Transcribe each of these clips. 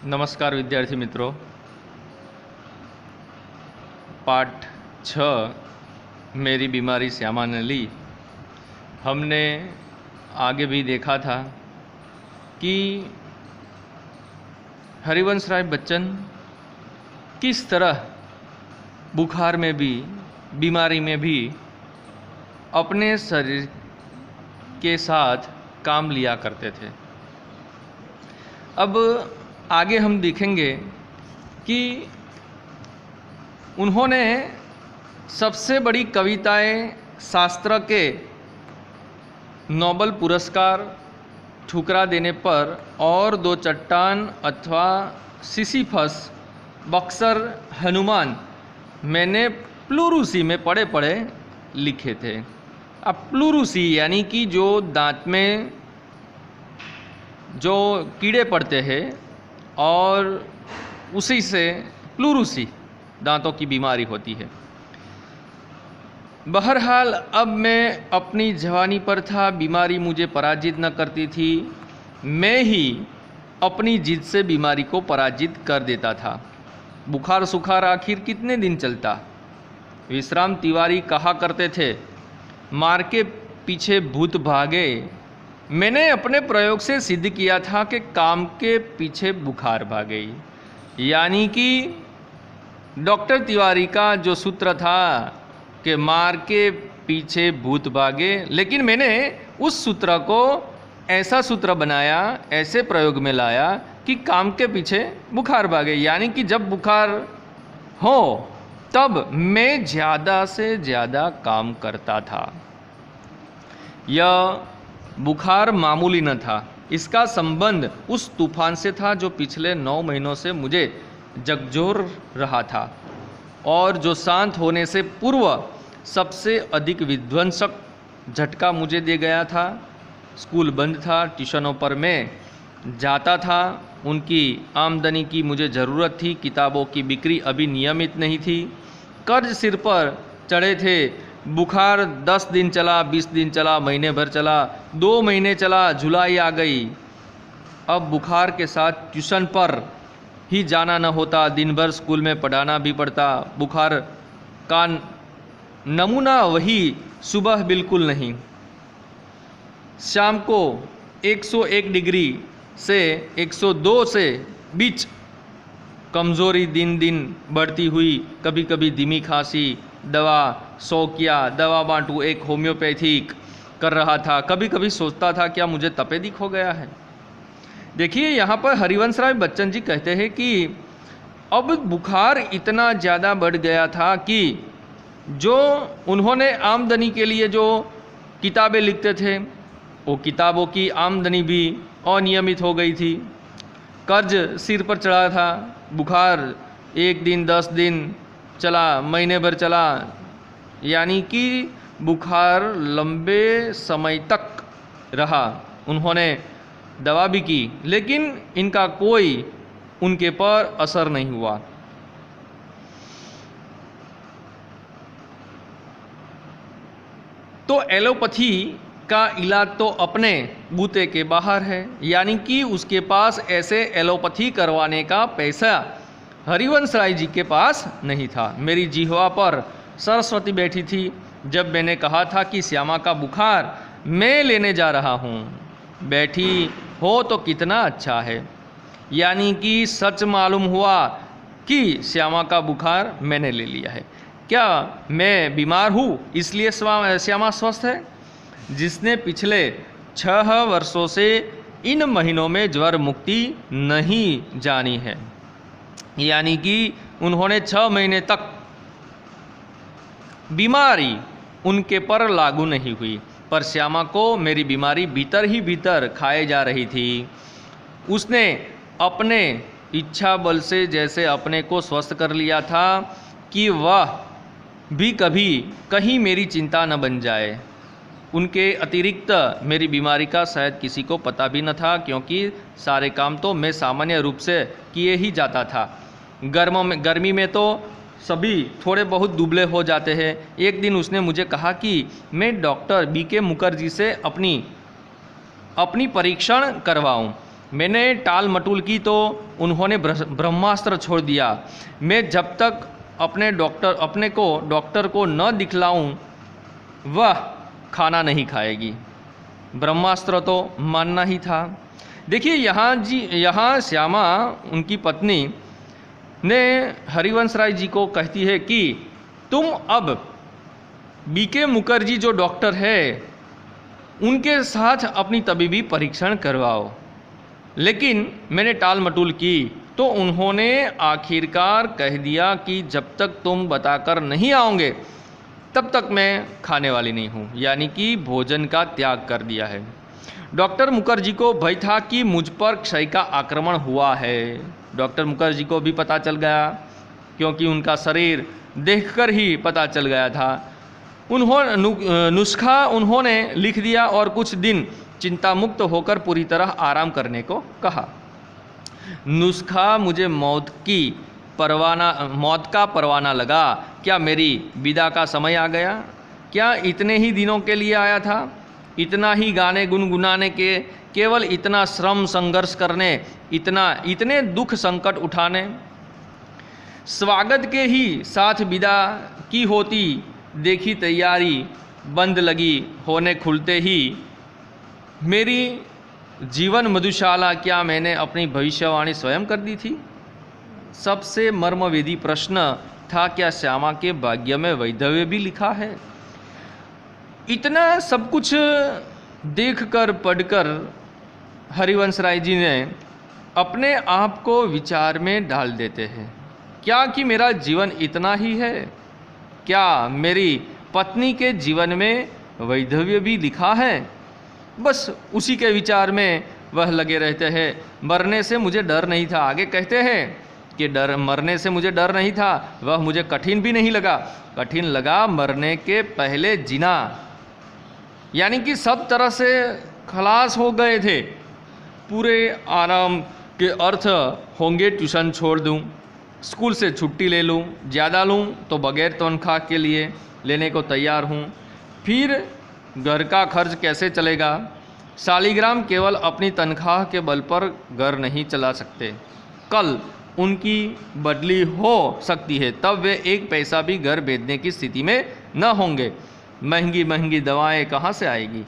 नमस्कार विद्यार्थी मित्रों, पाठ 6 मेरी बीमारी श्यामा ने ली। हमने आगे भी देखा था कि हरिवंश राय बच्चन किस तरह बुखार में भी, बीमारी में भी अपने शरीर के साथ काम लिया करते थे। अब आगे हम देखेंगे कि उन्होंने सबसे बड़ी कविताएं शास्त्र के नोबेल पुरस्कार ठुकरा देने पर और दो चट्टान अथवा सिसिफस, बक्सर, हनुमान मैंने प्लूरूसी में पढ़े पढ़े लिखे थे। अब प्लूरूसी यानी कि जो दांत में जो कीड़े पड़ते हैं और उसी से प्लूरूसी दांतों की बीमारी होती है। बहरहाल अब मैं अपनी जवानी पर था, बीमारी मुझे पराजित न करती थी, मैं ही अपनी जिद से बीमारी को पराजित कर देता था। बुखार सुखार आखिर कितने दिन चलता। विश्राम तिवारी कहा करते थे, मार के पीछे भूत भागे। मैंने अपने प्रयोग से सिद्ध किया था कि काम के पीछे बुखार भागे। यानी कि डॉक्टर तिवारी का जो सूत्र था कि मार के पीछे भूत भागे, लेकिन मैंने उस सूत्र को ऐसा सूत्र बनाया, ऐसे प्रयोग में लाया कि काम के पीछे बुखार भागे। यानी कि जब बुखार हो तब मैं ज़्यादा से ज़्यादा काम करता था। यह बुखार मामूली न था, इसका संबंध उस तूफान से था जो पिछले 9 महीनों से मुझे झकझोर रहा था और जो शांत होने से पूर्व सबसे अधिक विध्वंसक झटका मुझे दे गया था। स्कूल बंद था, ट्यूशनों पर मैं जाता था, उनकी आमदनी की मुझे ज़रूरत थी, किताबों की बिक्री अभी नियमित नहीं थी, कर्ज सिर पर चढ़े थे। बुखार 10 दिन चला, 20 दिन चला, महीने भर चला, 2 महीने चला, जुलाई आ गई। अब बुखार के साथ ट्यूशन पर ही जाना न होता, दिन भर स्कूल में पढ़ाना भी पड़ता। बुखार का नमूना वही, सुबह बिल्कुल नहीं, शाम को 101 डिग्री से 102 से बीच कमज़ोरी दिन दिन बढ़ती हुई, कभी कभी धीमी खांसी, दवा शौकिया, दवा बांटू, एक होम्योपैथिक कर रहा था। कभी कभी सोचता था क्या मुझे तपेदिक हो गया है। देखिए यहाँ पर हरिवंश राय बच्चन जी कहते हैं कि अब बुखार इतना ज़्यादा बढ़ गया था कि जो उन्होंने आमदनी के लिए जो किताबें लिखते थे, वो किताबों की आमदनी भी अनियमित हो गई थी। कर्ज सिर पर चढ़ा था। बुखार 1 दिन 10 दिन चला, महीने भर चला, यानी कि बुखार लंबे समय तक रहा। उन्होंने दवा भी की, लेकिन इनका कोई उनके पर असर नहीं हुआ। तो एलोपैथी का इलाज तो अपने बूते के बाहर है, यानी कि उसके पास ऐसे एलोपैथी करवाने का पैसा हरिवंश राय जी के पास नहीं था। मेरी जिह्वा पर सरस्वती बैठी थी जब मैंने कहा था कि श्यामा का बुखार मैं लेने जा रहा हूँ। बैठी हो तो कितना अच्छा है, यानी कि सच मालूम हुआ कि श्यामा का बुखार मैंने ले लिया है। क्या मैं बीमार हूँ इसलिए श्यामा स्वस्थ है? जिसने पिछले 6 वर्षों से इन महीनों में ज्वर मुक्ति नहीं जानी है, यानी कि उन्होंने 6 महीने तक बीमारी उनके पर लागू नहीं हुई, पर श्यामा को मेरी बीमारी भीतर ही भीतर खाए जा रही थी। उसने अपने इच्छा बल से जैसे अपने को स्वस्थ कर लिया था कि वह भी कभी कहीं मेरी चिंता न बन जाए। उनके अतिरिक्त मेरी बीमारी का शायद किसी को पता भी न था, क्योंकि सारे काम तो मैं सामान्य रूप से किए ही जाता था। गर्मी में तो सभी थोड़े बहुत दुबले हो जाते हैं। एक दिन उसने मुझे कहा कि मैं डॉक्टर BK मुखर्जी से अपनी परीक्षण करवाऊं। मैंने टाल मटोल की तो उन्होंने ब्रह्मास्त्र छोड़ दिया। मैं जब तक अपने को डॉक्टर को न दिखलाऊं वह खाना नहीं खाएगी। ब्रह्मास्त्र तो मानना ही था। देखिए यहाँ श्यामा उनकी पत्नी ने हरिवंश राय जी को कहती है कि तुम अब बीके मुखर्जी जो डॉक्टर है उनके साथ अपनी तबीबी परीक्षण करवाओ। लेकिन मैंने टाल मटोल की तो उन्होंने आखिरकार कह दिया कि जब तक तुम बताकर नहीं आओगे तब तक मैं खाने वाली नहीं हूँ, यानी कि भोजन का त्याग कर दिया है। डॉक्टर मुखर्जी को भय था कि मुझ पर क्षय का आक्रमण हुआ है। डॉक्टर मुखर्जी को भी पता चल गया, क्योंकि उनका शरीर देखकर ही पता चल गया था। नुस्खा उन्होंने लिख दिया और कुछ दिन चिंता मुक्त होकर पूरी तरह आराम करने को कहा। नुस्खा मुझे मौत का परवाना लगा। क्या मेरी विदा का समय आ गया? क्या इतने ही दिनों के लिए आया था? इतना ही गाने गुनगुनाने के, केवल इतना श्रम संघर्ष करने, इतने दुख संकट उठाने? स्वागत के ही साथ विदा की होती देखी तैयारी बंद लगी होने खुलते ही मेरी जीवन मधुशाला, क्या मैंने अपनी भविष्यवाणी स्वयं कर दी थी? सबसे मर्मवेदी प्रश्न था, क्या श्यामा के भाग्य में वैधव्य भी लिखा है? इतना सब कुछ देखकर पढ़कर हरिवंश राय जी ने अपने आप को विचार में डाल देते हैं। क्या कि मेरा जीवन इतना ही है? क्या मेरी पत्नी के जीवन में वैधव्य भी लिखा है? बस उसी के विचार में वह लगे रहते हैं। मरने से मुझे डर नहीं था। आगे कहते हैं कि मरने से मुझे डर नहीं था, वह मुझे कठिन भी नहीं लगा। कठिन लगा मरने के पहले जीना, यानी कि सब तरह से खलास हो गए थे। पूरे आराम के अर्थ होंगे ट्यूशन छोड़ दूं, स्कूल से छुट्टी ले लूं, ज़्यादा लूं तो बगैर तनख्वाह के लिए लेने को तैयार हूं। फिर घर का खर्च कैसे चलेगा? शालिग्राम केवल अपनी तनख्वाह के बल पर घर नहीं चला सकते। कल उनकी बदली हो सकती है, तब वे एक पैसा भी घर भेजने की स्थिति में न होंगे। महंगी महंगी दवाएं कहाँ से आएगी?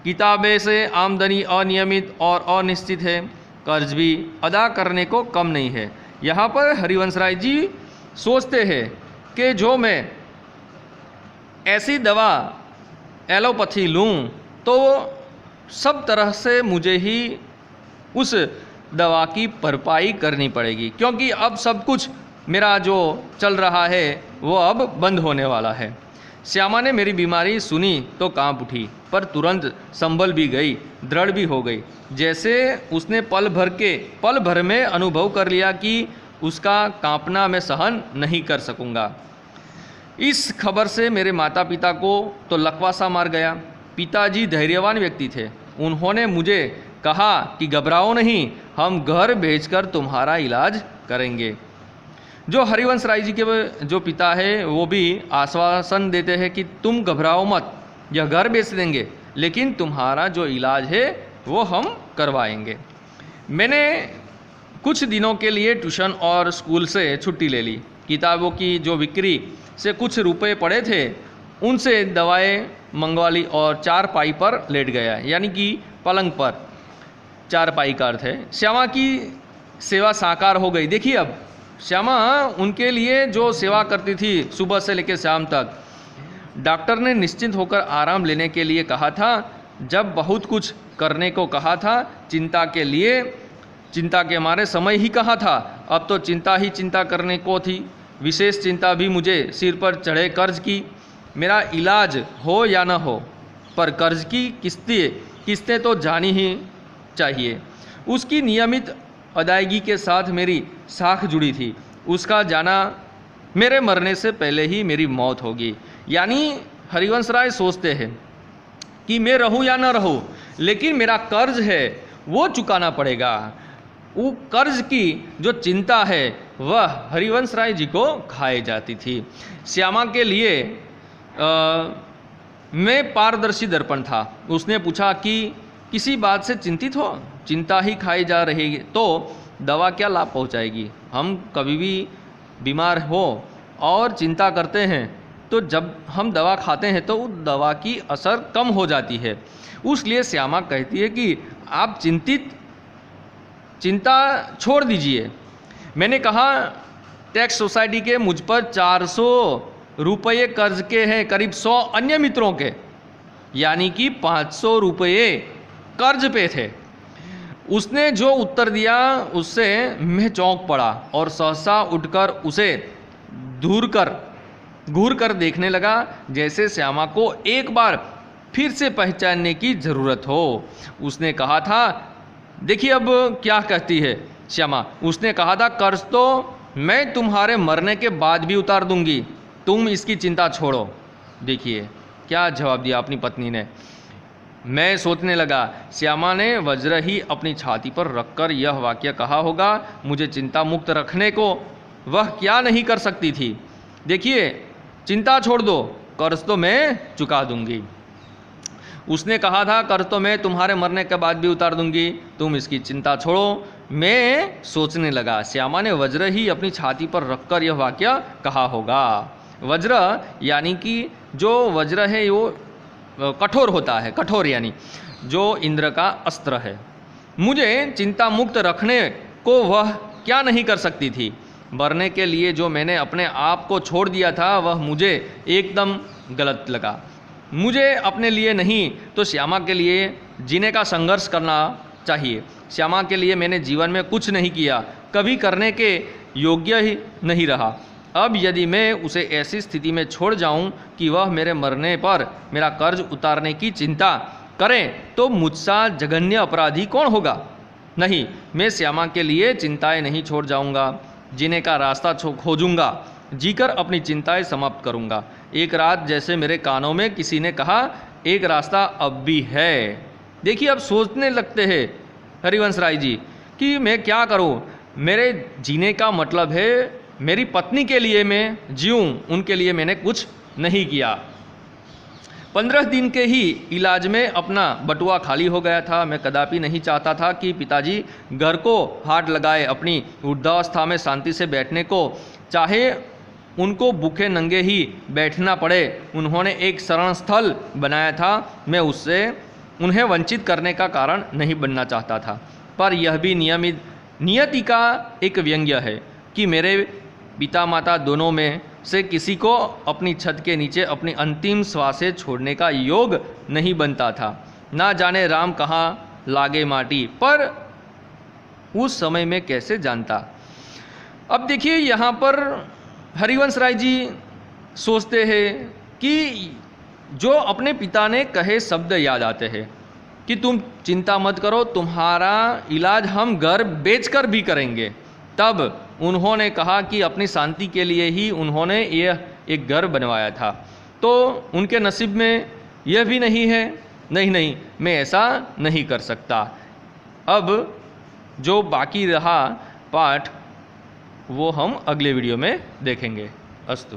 किताबें से आमदनी अनियमित और अनिश्चित है। कर्ज भी अदा करने को कम नहीं है। यहाँ पर हरिवंश राय जी सोचते हैं कि जो मैं ऐसी दवा एलोपैथी लूँ तो सब तरह से मुझे ही उस दवा की भरपाई करनी पड़ेगी, क्योंकि अब सब कुछ मेरा जो चल रहा है वो अब बंद होने वाला है। श्यामा ने मेरी बीमारी सुनी तो कांप उठी, पर तुरंत संभल भी गई, दृढ़ भी हो गई। जैसे उसने पल भर में अनुभव कर लिया कि उसका कांपना मैं सहन नहीं कर सकूंगा। इस खबर से मेरे माता पिता को तो लकवा सा मार गया। पिताजी धैर्यवान व्यक्ति थे। उन्होंने मुझे कहा कि घबराओ नहीं, हम घर भेजकर तुम्हारा इलाज करेंगे। जो हरिवंश राय जी के जो पिता है वो भी आश्वासन देते हैं कि तुम घबराओ मत, यह घर बेच देंगे, लेकिन तुम्हारा जो इलाज है वो हम करवाएंगे। मैंने कुछ दिनों के लिए ट्यूशन और स्कूल से छुट्टी ले ली। किताबों की जो बिक्री से कुछ रुपए पड़े थे उनसे दवाएं मंगवा ली और चारपाई पर लेट गया, यानी कि पलंग पर। चारपाई का अर्थ है श्यामा की सेवा साकार हो गई। देखिए अब श्यामा उनके लिए जो सेवा करती थी सुबह से लेकर शाम तक, डॉक्टर ने निश्चिंत होकर आराम लेने के लिए कहा था। जब बहुत कुछ करने को कहा था, चिंता के मारे समय ही कहा था। अब तो चिंता ही चिंता करने को थी। विशेष चिंता भी मुझे सिर पर चढ़े कर्ज की। मेरा इलाज हो या न हो, पर कर्ज की किस्तें तो जानी ही चाहिए। उसकी नियमित अदायगी के साथ मेरी साख जुड़ी थी। उसका जाना मेरे मरने से पहले ही मेरी मौत होगी। यानी हरिवंश राय सोचते हैं कि मैं रहूं या ना रहूं, लेकिन मेरा कर्ज है वो चुकाना पड़ेगा। वो कर्ज की जो चिंता है वह हरिवंश राय जी को खाई जाती थी। श्यामा के लिए मैं पारदर्शी दर्पण था। उसने पूछा कि किसी बात से चिंतित हो? चिंता ही खाई जा रही तो दवा क्या लाभ पहुंचाएगी। हम कभी भी बीमार हो और चिंता करते हैं तो जब हम दवा खाते हैं तो उस दवा की असर कम हो जाती है। उसलिए श्यामा कहती है कि आप चिंता छोड़ दीजिए। मैंने कहा टैक्स सोसाइटी के मुझ पर 400 रुपये कर्ज के हैं, करीब 100 अन्य मित्रों के, यानी कि 500 रुपये कर्ज पे थे। उसने जो उत्तर दिया उससे मैं चौंक पड़ा और सहसा उठकर उसे घूर कर देखने लगा, जैसे श्यामा को एक बार फिर से पहचानने की ज़रूरत हो। उसने कहा था, देखिए अब क्या कहती है श्यामा। उसने कहा था, कर्ज तो मैं तुम्हारे मरने के बाद भी उतार दूंगी, तुम इसकी चिंता छोड़ो। देखिए क्या जवाब दिया अपनी पत्नी ने। मैं सोचने लगा, श्यामा ने वज्र ही अपनी छाती पर रखकर यह वाक्य कहा होगा, मुझे चिंता मुक्त रखने को वह क्या नहीं कर सकती थी। देखिए चिंता छोड़ दो, कर्ज तो मैं चुका दूंगी। उसने कहा था, कर्ज तो मैं तुम्हारे मरने के बाद भी उतार दूंगी, तुम इसकी चिंता छोड़ो। मैं सोचने लगा, श्यामा ने वज्र ही अपनी छाती पर रखकर यह वाक्य कहा होगा। वज्र यानी कि जो वज्र है वो कठोर होता है, कठोर यानी जो इंद्र का अस्त्र है। मुझे चिंता मुक्त रखने को वह क्या नहीं कर सकती थी। मरने के लिए जो मैंने अपने आप को छोड़ दिया था वह मुझे एकदम गलत लगा। मुझे अपने लिए नहीं तो श्यामा के लिए जीने का संघर्ष करना चाहिए। श्यामा के लिए मैंने जीवन में कुछ नहीं किया, कभी करने के योग्य ही नहीं रहा। अब यदि मैं उसे ऐसी स्थिति में छोड़ जाऊं कि वह मेरे मरने पर मेरा कर्ज उतारने की चिंता करें तो मुझसा जघन्य अपराधी कौन होगा। नहीं, मैं श्यामा के लिए चिंताएं नहीं छोड़ जाऊंगा, जीने का रास्ता खोजूंगा, जीकर अपनी चिंताएं समाप्त करूंगा। एक रात जैसे मेरे कानों में किसी ने कहा, एक रास्ता अब भी है। देखिए अब सोचने लगते हैं हरिवंश राय जी कि मैं क्या करूं। मेरे जीने का मतलब है मेरी पत्नी के लिए मैं जीऊं, उनके लिए मैंने कुछ नहीं किया। 15 दिन के ही इलाज में अपना बटुआ खाली हो गया था। मैं कदापि नहीं चाहता था कि पिताजी घर को हाथ लगाए अपनी वृद्धावस्था में शांति से बैठने को, चाहे उनको भूखे नंगे ही बैठना पड़े। उन्होंने एक शरण स्थल बनाया था, मैं उससे उन्हें वंचित करने का कारण नहीं बनना चाहता था। पर यह भी नियति का एक व्यंग्य है कि मेरे पिता माता दोनों में से किसी को अपनी छत के नीचे अपनी अंतिम श्वासें छोड़ने का योग नहीं बनता था। ना जाने राम कहाँ लागे माटी, पर उस समय में कैसे जानता। अब देखिए यहाँ पर हरिवंश राय जी सोचते हैं कि जो अपने पिता ने कहे शब्द याद आते हैं कि तुम चिंता मत करो, तुम्हारा इलाज हम घर बेचकर भी करेंगे। तब उन्होंने कहा कि अपनी शांति के लिए ही उन्होंने यह एक घर बनवाया था, तो उनके नसीब में यह भी नहीं है। नहीं, मैं ऐसा नहीं कर सकता। अब जो बाकी रहा पाठ वो हम अगले वीडियो में देखेंगे। अस्तु।